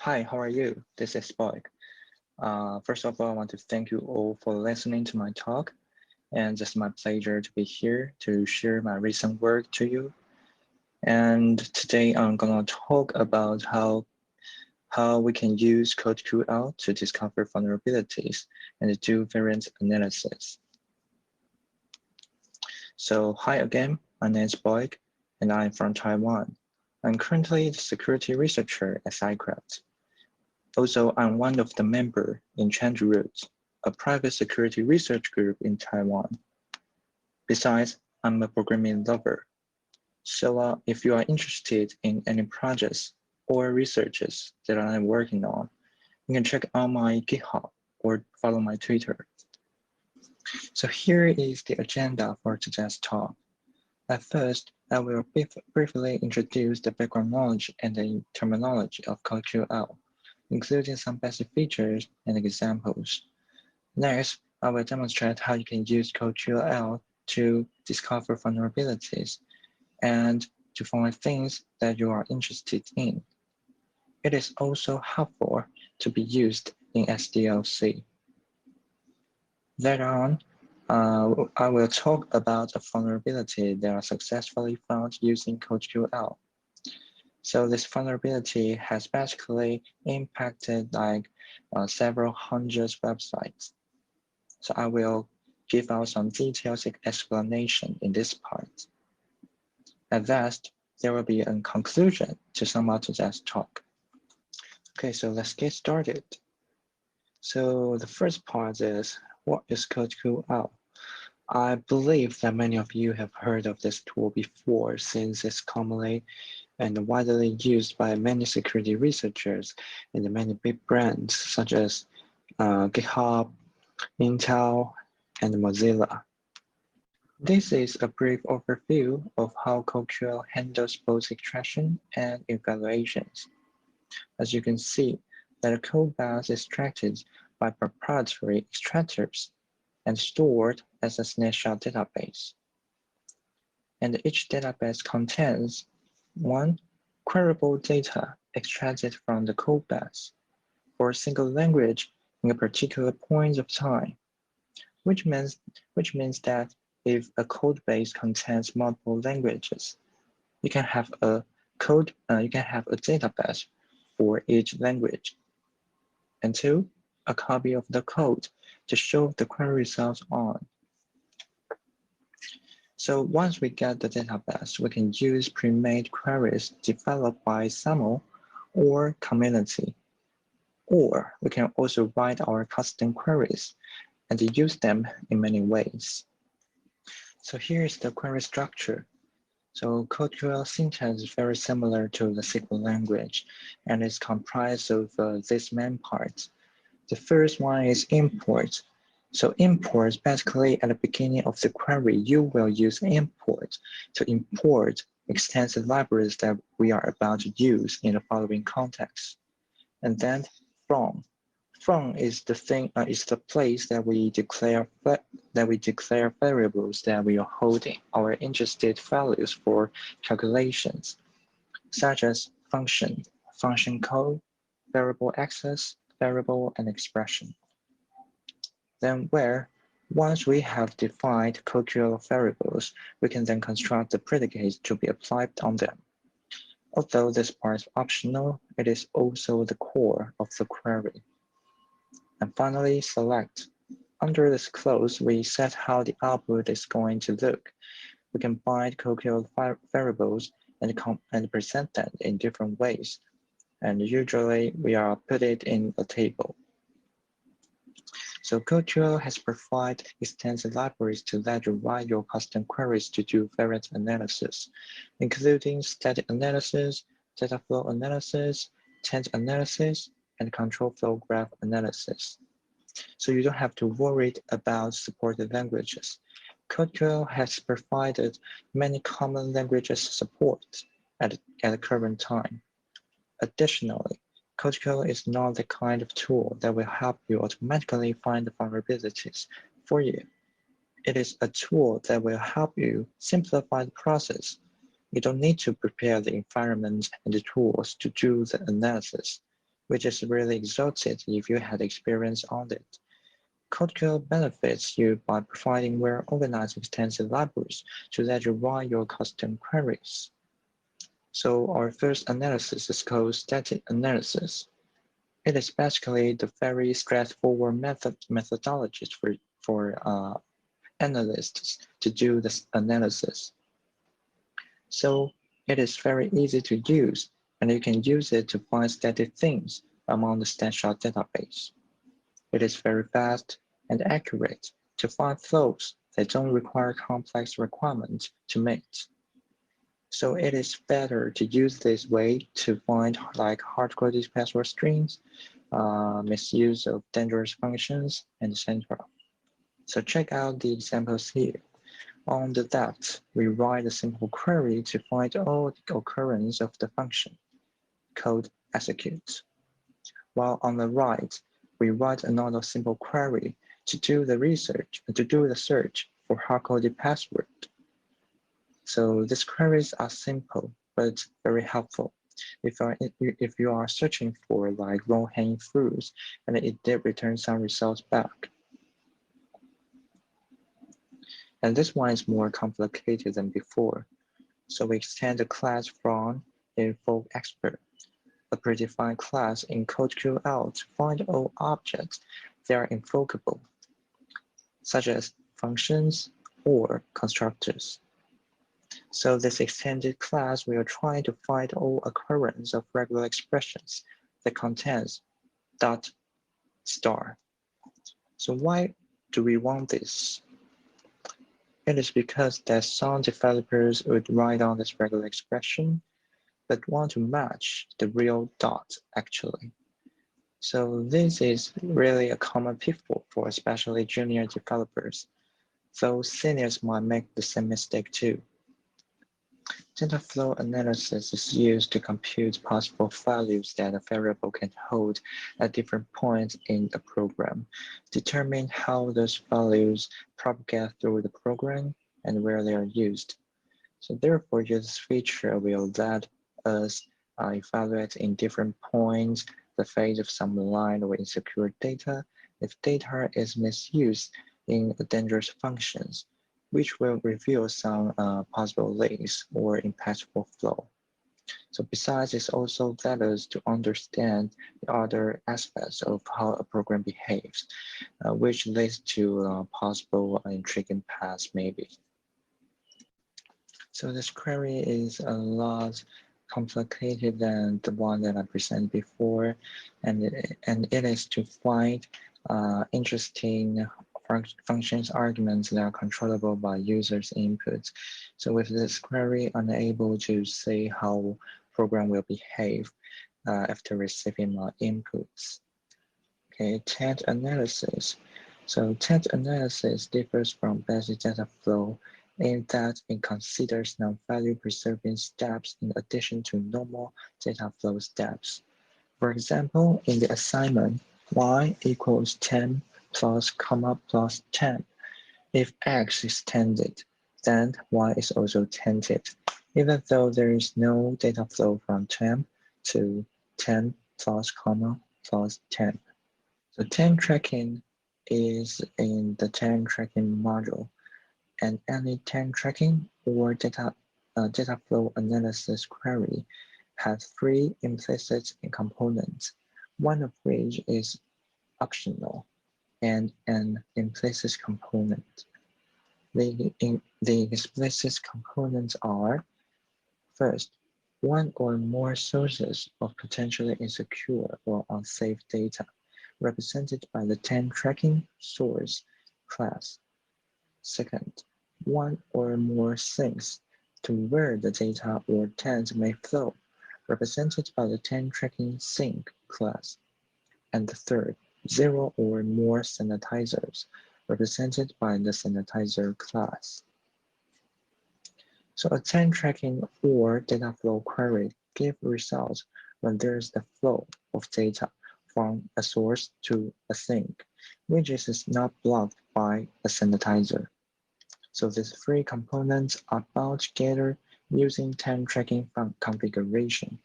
Hi, how are you? This is Boik. First of all, I want to thank you all for listening to my talk. And it's my pleasure to be here to share my recent work to you. And today I'm gonna talk about how we can use CodeQL to discover vulnerabilities and do variant analysis. So hi again, my name is Boik, and I'm from Taiwan. I'm currently the security researcher at SciCraft. Also, I'm one of the members in ChangeRoots, a private security research group in Taiwan. Besides, I'm a programming lover. So if you are interested in any projects or researches that I'm working on, you can check out my GitHub or follow my Twitter. So here is the agenda for today's talk. At first, I will briefly introduce the background knowledge and the terminology of CodeQL, including some basic features and examples. Next, I will demonstrate how you can use CodeQL to discover vulnerabilities and to find things that you are interested in. It is also helpful to be used in SDLC. Later on, I will talk about a vulnerability that are successfully found using CodeQL. So this vulnerability has basically impacted several hundred websites. So I will give out some detailed explanation in this part. At last, there will be a conclusion to sum up today's talk. Okay, so let's get started. So the first part is, what is CodeQL? I believe that many of you have heard of this tool before, since it's commonly and widely used by many security researchers and many big brands such as GitHub, Intel, and Mozilla. This is a brief overview of how CodeQL handles both extraction and evaluations. As you can see, that a code base is extracted by proprietary extractors and stored as a snapshot database. And each database contains one, queryable data extracted from the code base for a single language in a particular point of time, which means that if a code base contains multiple languages, you can have a database for each language. And two, a copy of the code to show the query results on. So once we get the database, we can use pre-made queries developed by SAML or community. Or we can also write our custom queries and use them in many ways. So here's the query structure. So CodeQL syntax is very similar to the SQL language, and it's comprised of these main parts. The first one is import. So import, basically at the beginning of the query, you will use import to import extensive libraries that we are about to use in the following context. And then from. From is the place that we declare variables that we are holding our interested values for calculations, such as function, function code, variable access, variable, and expression. Then where, once we have defined CodeQL variables, we can then construct the predicates to be applied on them. Although this part is optional, it is also the core of the query. And finally, select. Under this clause, we set how the output is going to look. We can bind CodeQL variables and present them in different ways. And usually, we are put it in a table. So CodeQL has provided extensive libraries to let you write your custom queries to do variant analysis, including static analysis, data flow analysis, change analysis, and control flow graph analysis. So you don't have to worry about supported languages. CodeQL has provided many common languages support at the current time. Additionally, CodeQL is not the kind of tool that will help you automatically find the vulnerabilities for you. It is a tool that will help you simplify the process. You don't need to prepare the environment and the tools to do the analysis. which is really exalted if you had experience on it. CodeQL benefits you by providing well-organized extensive libraries to let you run your custom queries. So our first analysis is called static analysis. It is basically the very straightforward methodology for analysts to do this analysis. So it is very easy to use, and you can use it to find static things among the snapshot database. It is very fast and accurate to find flows that don't require complex requirements to meet. So it is better to use this way to find like hard-coded password strings, misuse of dangerous functions, and etc. So check out the examples here. On the left, we write a simple query to find all the occurrence of the function. Code executes. While on the right, we write another simple query to do the search for hard-coded password. So these queries are simple but very helpful if you are searching for like low-hanging fruits and it did return some results back. And this one is more complicated than before. So we extend the class from invoke expert, a predefined class in CodeQL to find all objects that are invocable, such as functions or constructors. So this extended class will try to find all occurrence of regular expressions that contains dot star. So why do we want this? It is because that some developers would write down this regular expression, but want to match the real dot actually. So this is really a common pitfall for especially junior developers, though seniors might make the same mistake too. Data flow analysis is used to compute possible values that a variable can hold at different points in a program, determine how those values propagate through the program, and where they are used. So therefore, this feature will let us evaluate in different points the fate of some line or insecure data if data is misused in dangerous functions, which will reveal some possible leaks or impactful flow. So besides, it also let us to understand the other aspects of how a program behaves, which leads to possible intriguing paths maybe. So this query is a lot complicated than the one that I presented before, and it is to find interesting functions arguments that are controllable by users' inputs. So with this query, I'm able to see how program will behave after receiving my inputs. Okay, intent analysis. So intent analysis differs from basic data flow in that it considers non-value preserving steps in addition to normal data flow steps. For example, in the assignment, y equals 10 plus comma plus 10. If x is tended, then y is also tended, even though there is no data flow from 10 to 10 plus comma plus 10. So temp tracking is in the temp tracking module, and any temp tracking or data flow analysis query has three implicit components, one of which is optional and an implicit component. The explicit components are, first, one or more sources of potentially insecure or unsafe data, represented by the temp tracking source class. Second, one or more sinks to where the data or tent may flow, represented by the temp tracking sink class. And the third, zero or more sanitizers, represented by the sanitizer class. So a temp tracking or data flow query gives results when there is the flow of data from a source to a sink, which is not blocked by a sanitizer. So these three components are bound together using temp tracking configuration,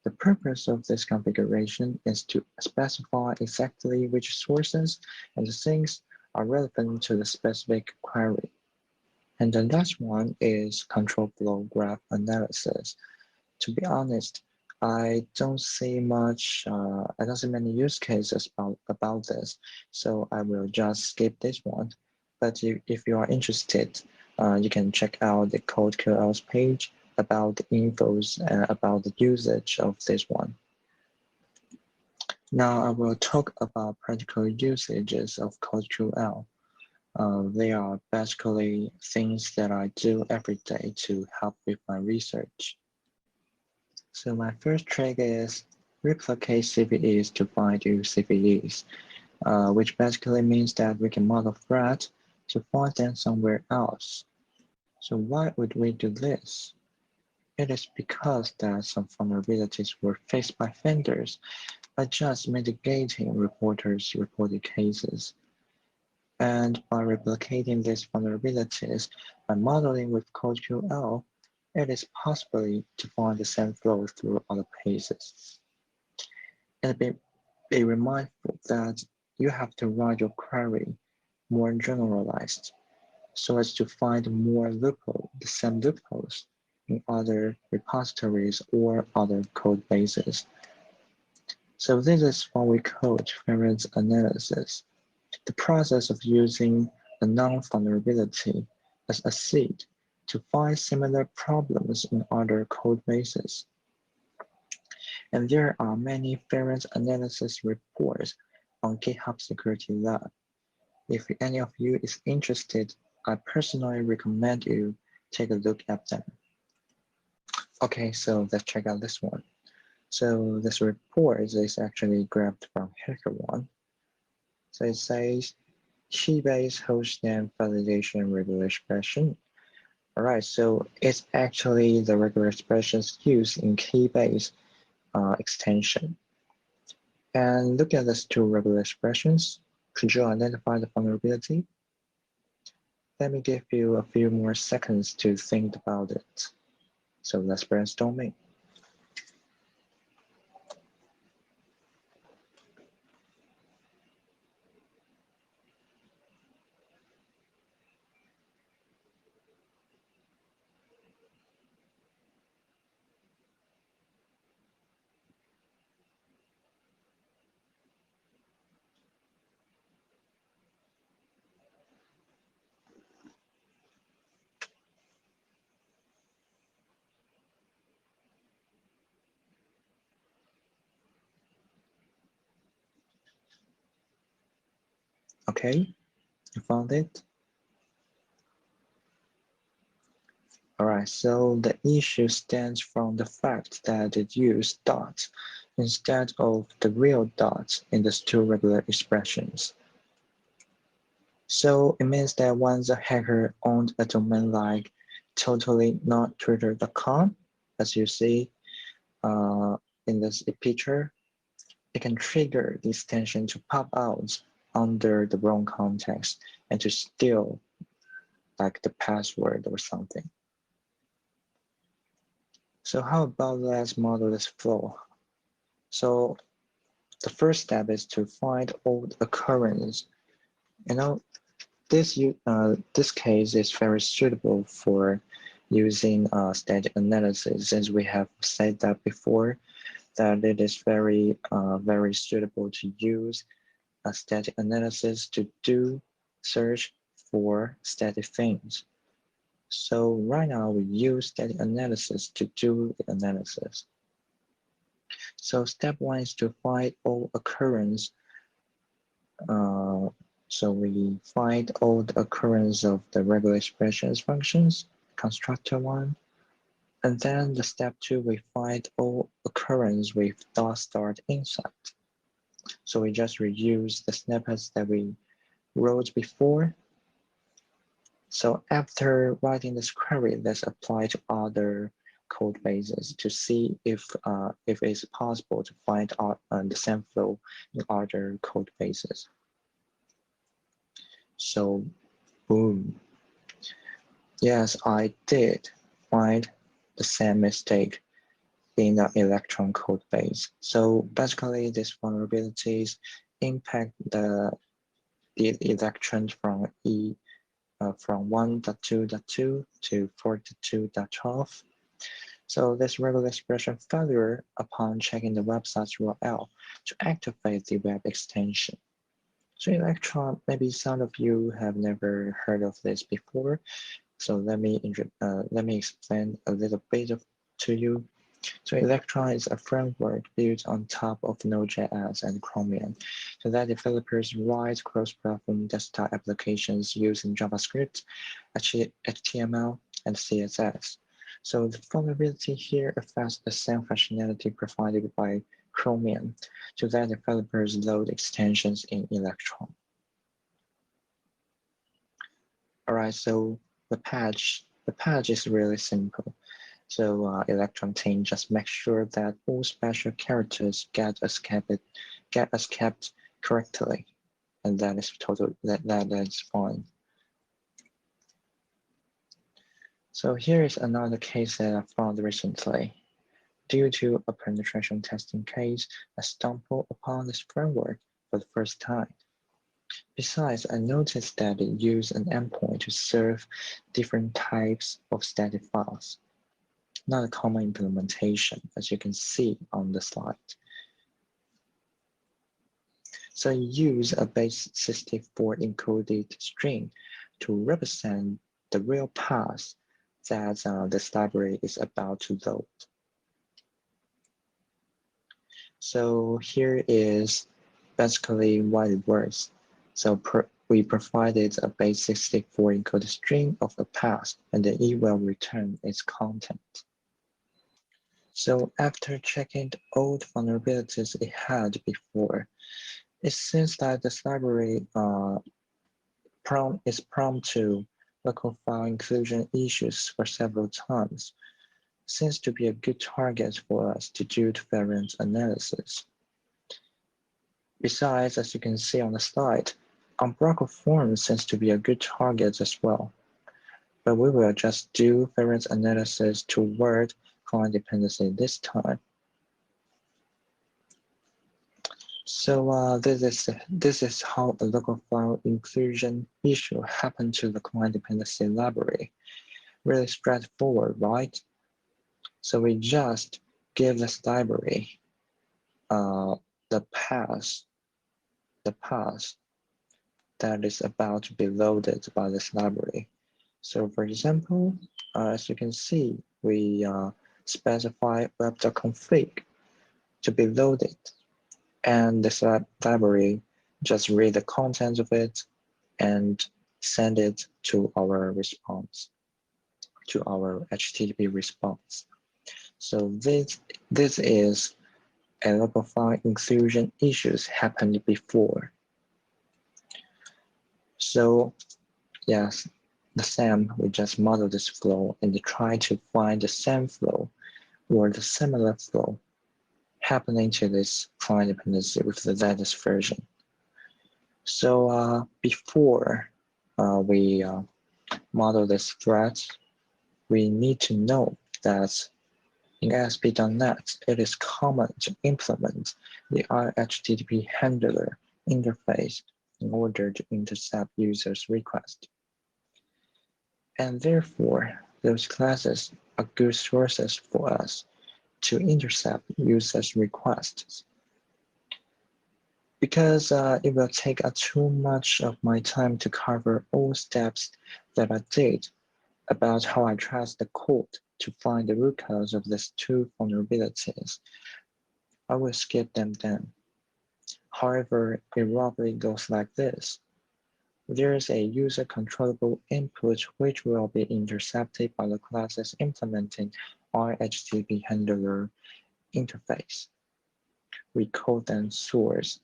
The purpose of this configuration is to specify exactly which sources and things are relevant to the specific query. And the last one is control flow graph analysis. To be honest, I don't see many use cases about this, so I will just skip this one. But if you are interested, you can check out the CodeQL's page about the infos about the usage of this one. Now I will talk about practical usages of CodeQL. They are basically things that I do every day to help with my research. So my first trick is replicate CVEs to find new CVEs, which basically means that we can model threads to find them somewhere else. So why would we do this? It is because that some vulnerabilities were faced by vendors by just mitigating reporters' reported cases. And by replicating these vulnerabilities by modeling with CodeQL, it is possible to find the same flow through other cases. And be mindful that you have to write your query more generalized so as to find more the same loopholes in other repositories or other code bases. So this is what we call variance analysis, the process of using a non-vulnerability as a seed to find similar problems in other code bases. And there are many variance analysis reports on GitHub Security Lab. If any of you is interested, I personally recommend you take a look at them. Okay, so let's check out this one. So this report is actually grabbed from HackerOne. So it says key-based hostname validation regular expression. All right, so it's actually the regular expressions used in key-based extension. And look at these two regular expressions. Could you identify the vulnerability? Let me give you a few more seconds to think about it. So let's brainstorming. Okay, you found it? All right, so the issue stems from the fact that it used dots instead of the real dots in the two regular expressions. So it means that once a hacker owned a domain like totally.twitter.com, as you see in this picture, it can trigger the extension to pop out under the wrong context and to steal like the password or something. So how about let's model this flow? So the first step is to find old occurrence. You know, this case is very suitable for using static analysis, since we have said that before, that it is very suitable to use a static analysis to do search for static things. So right now we use static analysis to do the analysis. So step one is to find all occurrence. So we find all the occurrence of the regular expressions functions, constructor one. And then the step two, we find all occurrence with dot start inside. So we just reuse the snippets that we wrote before. So after writing this query, let's apply to other code bases to see if it's possible to find out the same flow in other code bases. So, boom. Yes, I did find the same mistake in the Electron code base. So basically, these vulnerabilities impact the electrons from from 1.2.2 to 4.2.12. So this regular expression failure upon checking the website's URL to activate the web extension. So Electron, maybe some of you have never heard of this before. So let me explain a little bit to you. So Electron is a framework built on top of Node.js and Chromium, so that developers write cross-platform desktop applications using JavaScript, HTML, and CSS. So the vulnerability here affects the same functionality provided by Chromium, so that developers load extensions in Electron. All right, so the patch is really simple. So Electron team just make sure that all special characters get escaped correctly, and that is fine. So here is another case that I found recently. Due to a penetration testing case, I stumbled upon this framework for the first time. Besides, I noticed that it used an endpoint to serve different types of static files. Not a common implementation, as you can see on the slide. So use a base 64 encoded string to represent the real path that this library is about to load. So here is basically what it works. So we provided a base 64 encoded string of a path, and then it will return its content. So after checking the old vulnerabilities it had before, it seems that this library is prone to local file inclusion issues for several times. Seems to be a good target for us to do variant analysis. Besides, as you can see on the slide, umbilical form seems to be a good target as well. But we will just do variant analysis toward client dependency this time. So this is how a local file inclusion issue happened to the client dependency library. Really straightforward, right? So we just give this library the path that is about to be loaded by this library. So for example, as you can see, we specify web.config to be loaded, and this library just read the contents of it and send it to our response, to our HTTP response. So this is a local file inclusion issues happened before. So yes, the same, we just model this flow and try to find the same flow or the similar flow happening to this client dependency with the latest version. So before we model this threat, we need to know that in ASP.NET, it is common to implement the HTTP handler interface in order to intercept users' requests. And therefore, those classes are good sources for us to intercept users' requests. Because it will take too much of my time to cover all steps that I did about how I traced the code to find the root cause of these two vulnerabilities, I will skip them then. However, it roughly goes like this. There is a user controllable input which will be intercepted by the classes implementing our HTTP handler interface. We call them source.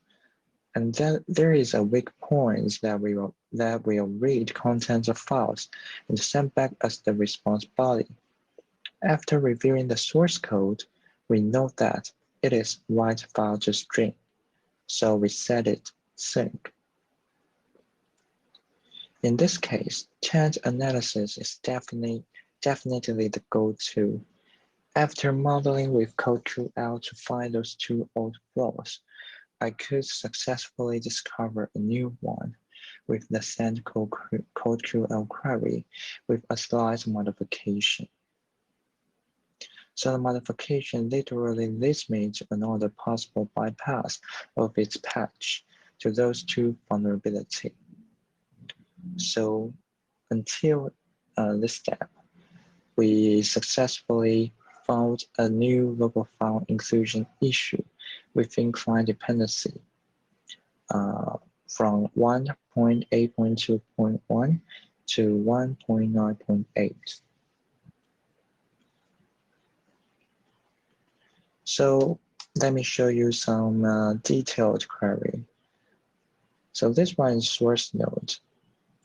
And then there is a weak point that will read contents of files and send back as the response body. After reviewing the source code, we know that it is write file to string, so we set it sync. In this case, change analysis is definitely the go-to. After modeling with CodeQL to find those two old flaws, I could successfully discover a new one with the send CodeQL query with a slight modification. So the modification literally leads me to another possible bypass of its patch to those two vulnerabilities. So until this step, we successfully found a new local file inclusion issue within client dependency from 1.8.2.1 to 1.9.8. So let me show you some detailed query. So this one is source node.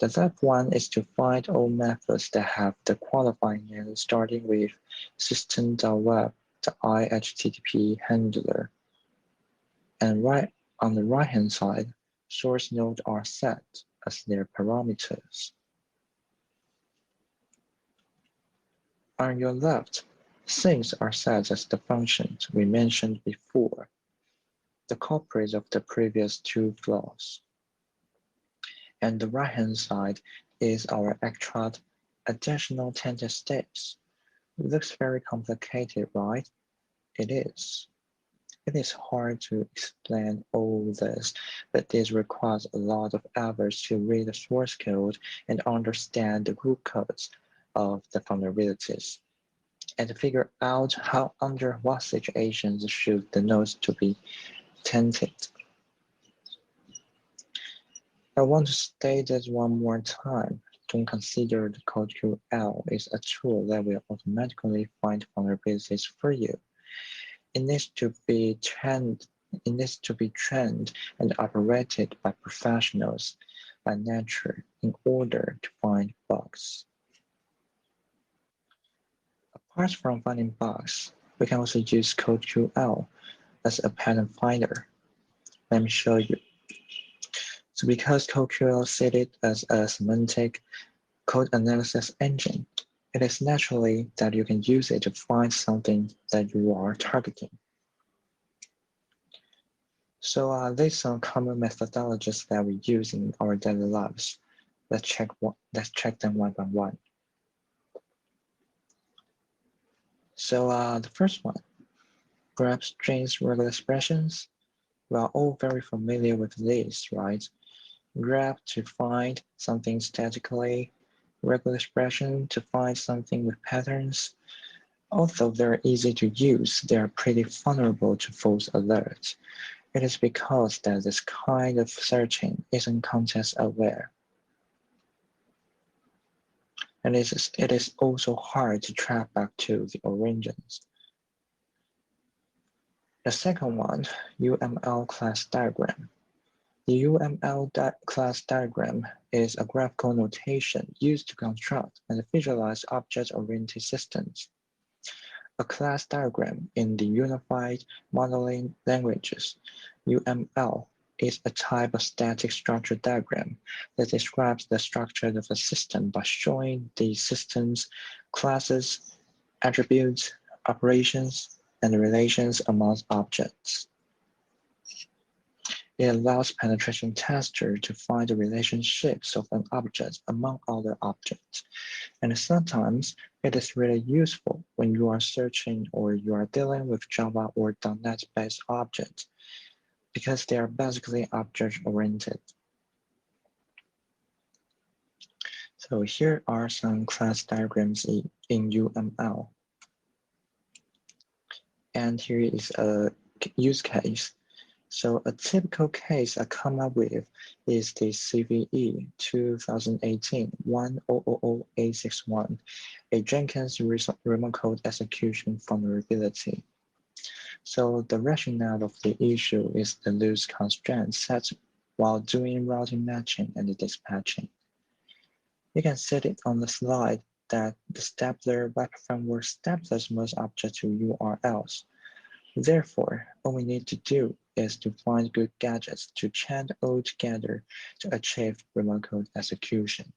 The left one is to find all methods that have the qualifying name starting with system.web.ihttp handler. And on the right-hand side, source nodes are set as their parameters. On your left, things are set as the functions we mentioned before, the culprits of the previous two flaws. And the right-hand side is our actual additional tangent steps. It looks very complicated, right? It is. It is hard to explain all this, but this requires a lot of efforts to read the source code and understand the root codes of the vulnerabilities, and figure out how under what situations should the nodes to be tainted. I want to state this one more time. Don't consider the CodeQL is a tool that will automatically find vulnerabilities for you. It needs to be trained and operated by professionals by nature in order to find bugs. Apart from finding bugs, we can also use CodeQL as a pattern finder. Let me show you. So because CodeQL cited as a semantic code analysis engine, it is naturally that you can use it to find something that you are targeting. So these are common methodologies that we use in our daily lives. Let's check them one by one. So the first one, grab strings regular expressions. We are all very familiar with this, right? Grab to find something statically, regular expression to find something with patterns. Although they're easy to use, they are pretty vulnerable to false alerts. It is because that this kind of searching isn't context aware. And it is also hard to track back to the origins. The second one, UML class diagram. The UML class diagram is a graphical notation used to construct and visualize object-oriented systems. A class diagram in the Unified Modeling Languages, UML, is a type of static structure diagram that describes the structure of a system by showing the system's classes, attributes, operations, and relations among objects. It allows penetration tester to find the relationships of an object among other objects. And sometimes it is really useful when you are searching or you are dealing with Java or .NET-based objects because they are basically object-oriented. So here are some class diagrams in UML. And here is a use case. So a typical case I come up with is the CVE 2018-1000-861, a Jenkins remote code execution vulnerability. So the rationale of the issue is the loose constraint set while doing routing matching and dispatching. You can see it on the slide that the stapler web framework staplers most objects to URLs. Therefore, all we need to do is to find good gadgets to chain all together to achieve remote code execution.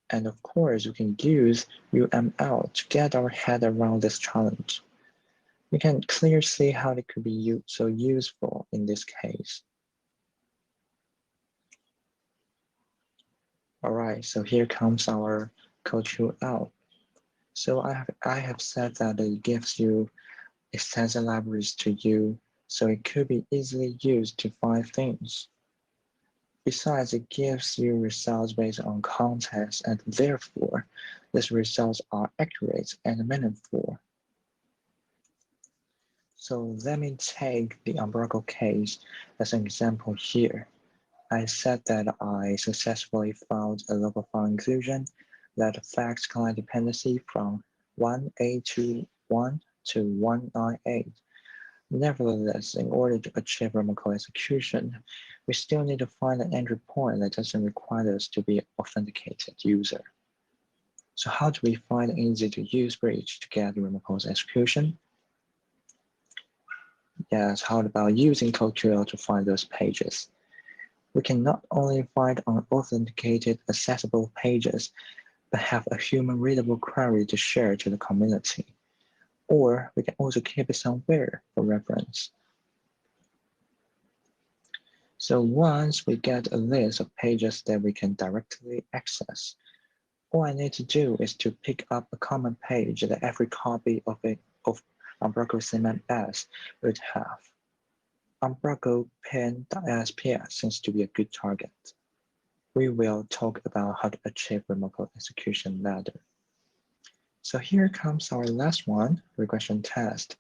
And of course, we can use UML to get our head around this challenge. You can clearly see how it could be so useful in this case. All right, so here comes our CodeQL. So I have said that it gives you extensive libraries to you, so it could be easily used to find things. Besides, it gives you results based on context, and therefore, these results are accurate and meaningful. So let me take the umbrella case as an example here. I said that I successfully found a local file inclusion that affects client dependency from 1821 to 198. Nevertheless, in order to achieve remote execution, we still need to find an entry point that doesn't require us to be an authenticated user. So how do we find an easy-to-use bridge to get remote execution? Yes, how about using CodeQL to find those pages? We can not only find unauthenticated accessible pages, but have a human-readable query to share to the community. Or we can also keep it somewhere for reference. So once we get a list of pages that we can directly access, all I need to do is to pick up a common page that every copy of Umbraco CMS would have. Umbraco pen.sps seems to be a good target. We will talk about how to achieve remote execution later. So here comes our last one, regression test.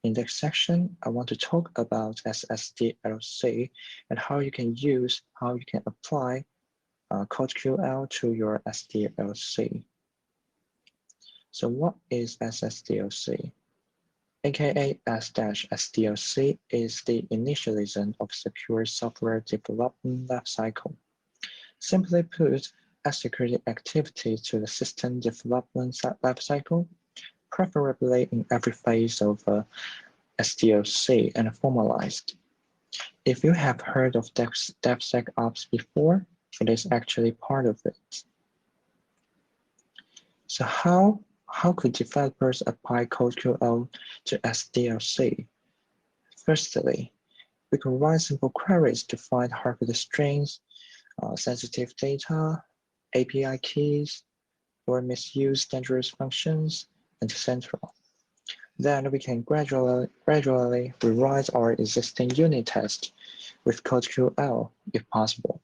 In this section, I want to talk about SSDLC and how you can apply CodeQL to your SDLC. So what is SSDLC? AKA S-SDLC is the initialization of secure software development lifecycle. Simply put, add security activity to the system development lifecycle, preferably in every phase of SDLC and formalized. If you have heard of DevSecOps before, it is actually part of it. So how could developers apply CodeQL to SDLC? Firstly, we can run simple queries to find hardware strings, sensitive data, API keys, or misuse dangerous functions, etc. Then we can gradually rewrite our existing unit test with CodeQL if possible.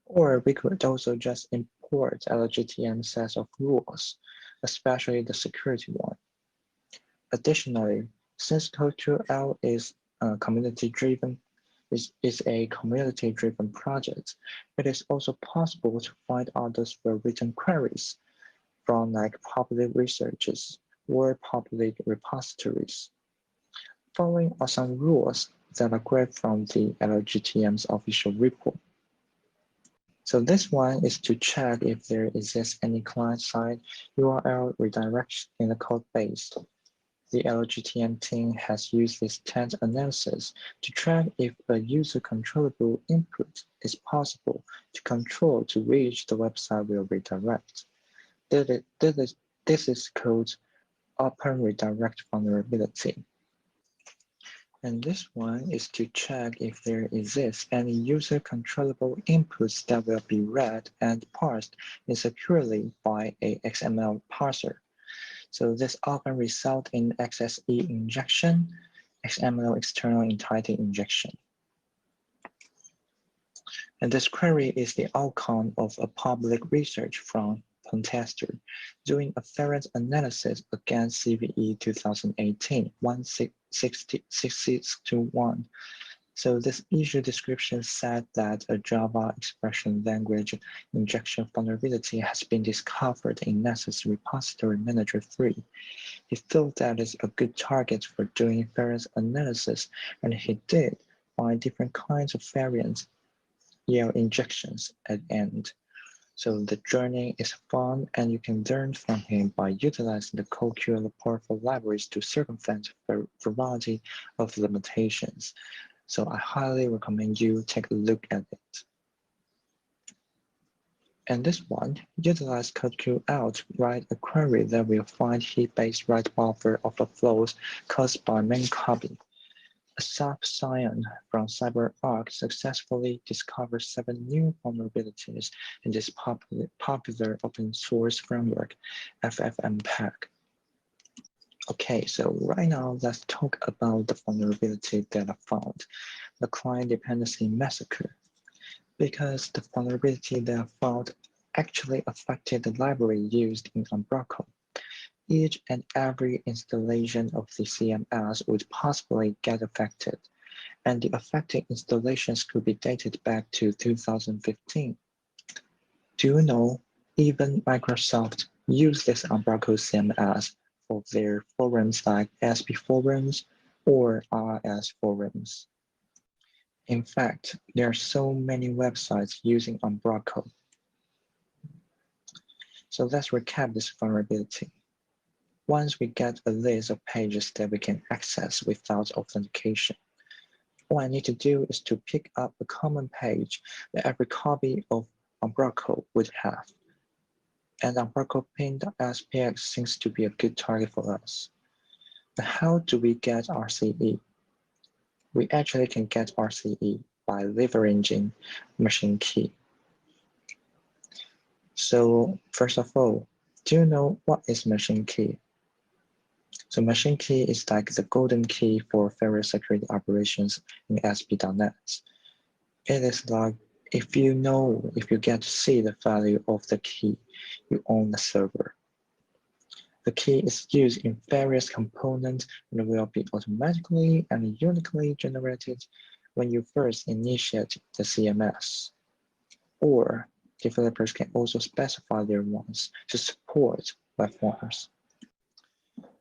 Or we could also just import LGTM sets of rules, especially the security one. Additionally, since CodeQL is a community-driven project, it is also possible to find others well-written queries from like public researches or public repositories. Following are some rules that are grabbed from the LGTM's official report. So this one is to check if there exists any client-side URL redirection in the code base. The LGTM team has used this intent analysis to track if a user-controllable input is possible to control to which the website will redirect. This is called open redirect vulnerability. And this one is to check if there exists any user-controllable inputs that will be read and parsed insecurely by a XML parser. So this often results in XSE injection, XML external entity injection. And this query is the outcome of a public research from Pentester doing a variance analysis against CVE 2018-16621. So this issue description said that a Java expression language injection vulnerability has been discovered in Nessus repository manager 3. He thought that is a good target for doing variance analysis, and he did find different kinds of variance EL injections at end. So the journey is fun, and you can learn from him by utilizing the CodeQL powerful libraries to circumvent a variety of limitations. So I highly recommend you take a look at it. And this one, utilize CodeQL to write a query that will find heap-based write buffer overflows caused by main copy. A sub-scion from CyberArk successfully discovered 7 new vulnerabilities in this popular open source framework, FFmpeg. Okay, so right now let's talk about the vulnerability that I found, the client dependency massacre. Because the vulnerability that I found actually affected the library used in Umbraco. Each and every installation of the CMS would possibly get affected, and the affected installations could be dated back to 2015. Do you know, even Microsoft used this Umbraco CMS for their forums like ASP forums or RS forums. In fact, there are so many websites using Umbraco. So let's recap this vulnerability. Once we get a list of pages that we can access without authentication, all I need to do is to pick up a common page that every copy of Umbraco would have. And Umbraco pin.spx seems to be a good target for us. But how do we get RCE? We actually can get RCE by leveraging machine key. So first of all, do you know what is machine key? So machine key is like the golden key for various security operations in ASP.NET. It is like if you get to see the value of the key, you own the server. The key is used in various components and will be automatically and uniquely generated when you first initiate the CMS. Or developers can also specify their ones to support web forms.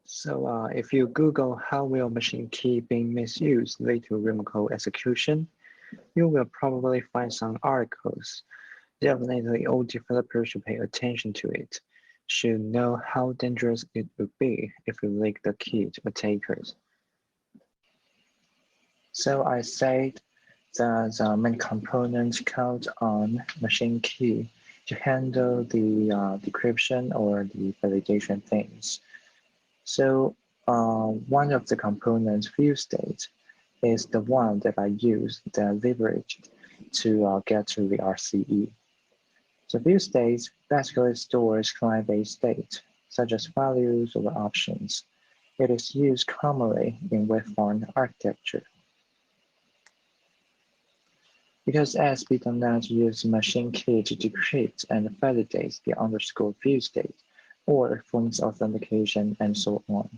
So if you Google how will machine key being misused lead to remote code execution, you will probably find some articles. Definitely all developers should pay attention to it, should know how dangerous it would be if you leak the key to attackers. So I said that many components count on machine key to handle the decryption or the validation things. So one of the components, view state, is the one that I use that leveraged to get to the RCE. So view state basically stores client-based state, such as values or options. It is used commonly in web form architecture. Because ASP.NET uses machine key to decrypt and validate the underscore view state, or forms authentication, and so on.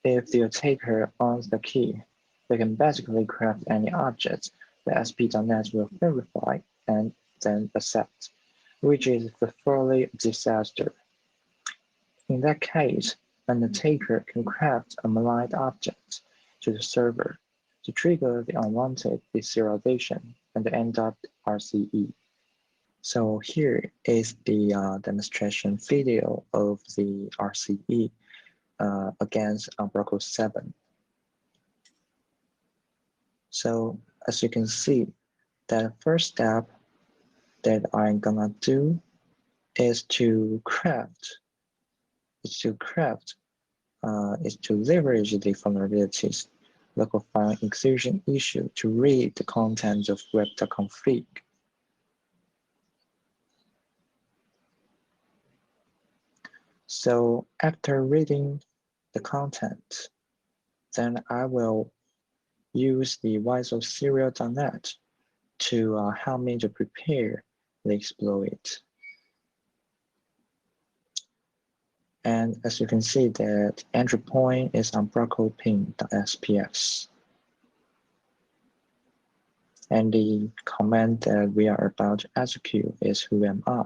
If the attacker owns the key, they can basically craft any object that ASP.NET will verify and then accept, which is thoroughly a disaster. In that case, an attacker can craft a maligned object to the server to trigger the unwanted deserialization and end up RCE. So here is the demonstration video of the RCE against Umbraco 7. So as you can see, the first step that I'm gonna do is to leverage the vulnerabilities local file inclusion issue to read the contents of web.config. So after reading the content, then I will use the Serial.net to help me to prepare the exploit. And as you can see, that entry point is Umbraco ping.spx. And the command that we are about to execute is who am I.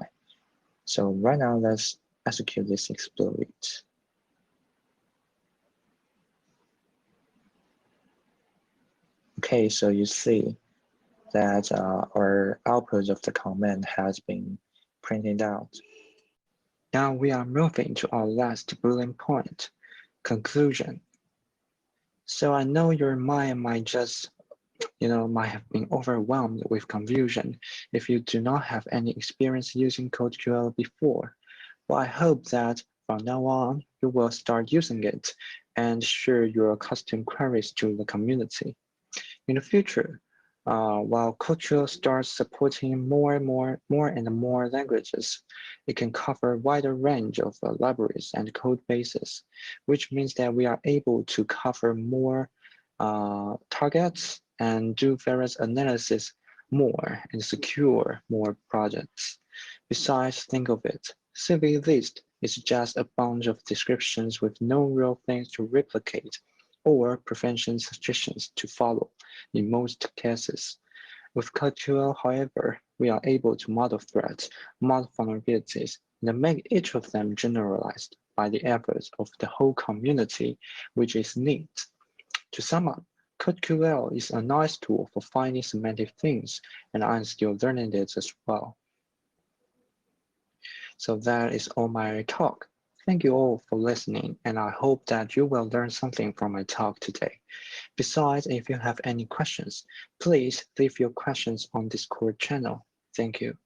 So right now, let's execute this exploit. Okay, so you see that our output of the command has been printed out. Now we are moving to our last bullet point, conclusion. So I know your mind might just might have been overwhelmed with confusion if you do not have any experience using CodeQL before. But I hope that from now on, you will start using it and share your custom queries to the community. In the future, while CodeQL starts supporting more and more languages, it can cover a wider range of libraries and code bases, which means that we are able to cover more targets and do various analysis more and secure more projects. Besides, think of it, CV list is just a bunch of descriptions with no real things to replicate or prevention suggestions to follow in most cases. With CodeQL, however, we are able to model threats, model vulnerabilities, and make each of them generalized by the efforts of the whole community, which is neat. To sum up, CodeQL is a nice tool for finding semantic things, and I'm still learning it as well. So that is all my talk. Thank you all for listening, and I hope that you will learn something from my talk today. Besides, if you have any questions, please leave your questions on Discord channel. Thank you.